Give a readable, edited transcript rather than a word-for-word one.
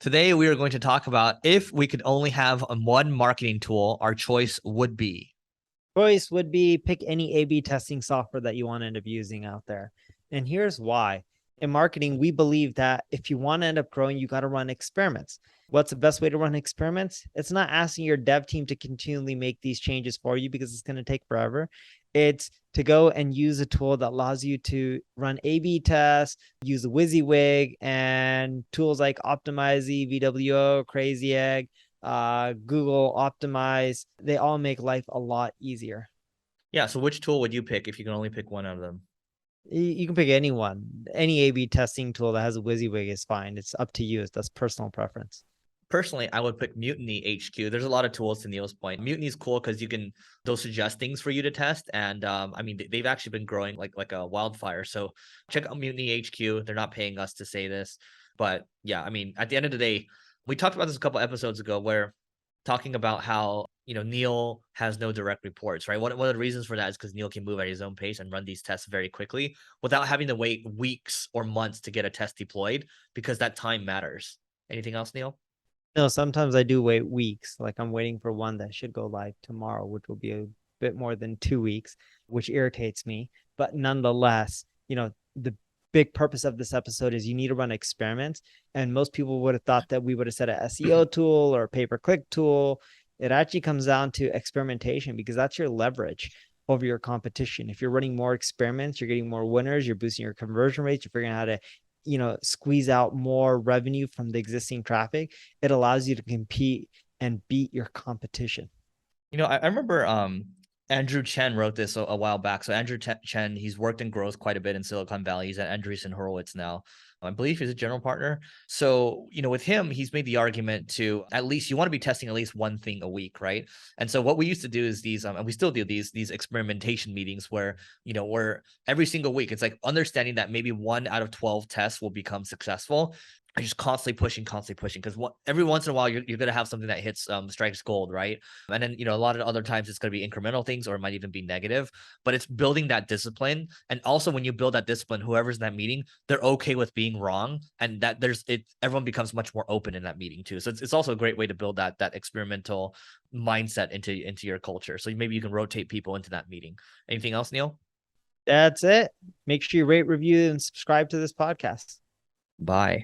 Today, we are going to talk about if we could only have one marketing tool, our choice would be. Choice would be pick any A/B testing software that you want to end up using out there. And here's why. In marketing, we believe that if you want to end up growing, you got to run experiments. What's the best way to run experiments? It's not asking your dev team to continually make these changes for you because it's going to take forever. It's to go and use a tool that allows you to run A/B tests, use a WYSIWYG and tools like Optimize, VWO, Crazy Egg, Google Optimize. They all make life a lot easier. Yeah. So which tool would you pick if you can only pick one of them? You can pick anyone. Any A/B testing tool that has a WYSIWYG is fine. It's up to you. That's personal preference. Personally, I would pick Mutiny HQ. There's a lot of tools to Neil's point. Mutiny is cool because they'll suggest things for you to test. And I mean, they've actually been growing like a wildfire. So check out Mutiny HQ. They're not paying us to say this. But yeah, I mean, at the end of the day, we talked about this a couple episodes ago where talking about how, Neil has no direct reports, right? One of the reasons for that is because Neil can move at his own pace and run these tests very quickly without having to wait weeks or months to get a test deployed because that time matters. Anything else, Neil? No, sometimes I do wait weeks. Like I'm waiting for one that should go live tomorrow, which will be a bit more than 2 weeks, which irritates me. But nonetheless, the big purpose of this episode is you need to run experiments. And most people would have thought that we would have said an SEO tool or a pay-per-click tool. It actually comes down to experimentation because that's your leverage over your competition. If you're running more experiments, you're getting more winners, you're boosting your conversion rates, you're figuring out how to squeeze out more revenue from the existing traffic. It allows you to compete and beat your competition. I remember Andrew Chen wrote this a while back. So Andrew Chen, he's worked in growth quite a bit in Silicon Valley. He's at Andreessen Horowitz now. I believe he's a general partner. So, with him, he's made the argument to at least you want to be testing at least one thing a week, right? And so what we used to do is these, and we still do these experimentation meetings where, where every single week, it's like understanding that maybe 1 out of 12 tests will become successful. I just constantly pushing because every once in a while you're going to have something that hits strikes gold, right? And then a lot of other times it's going to be incremental things or it might even be negative, but it's building that discipline. And also when you build that discipline, whoever's in that meeting, they're okay with being wrong, and that everyone becomes much more open in that meeting too. So it's also a great way to build that experimental mindset into your culture. So maybe you can rotate people into that meeting. Anything else, Neil? That's it. Make sure you rate, review, and subscribe to this podcast. Bye.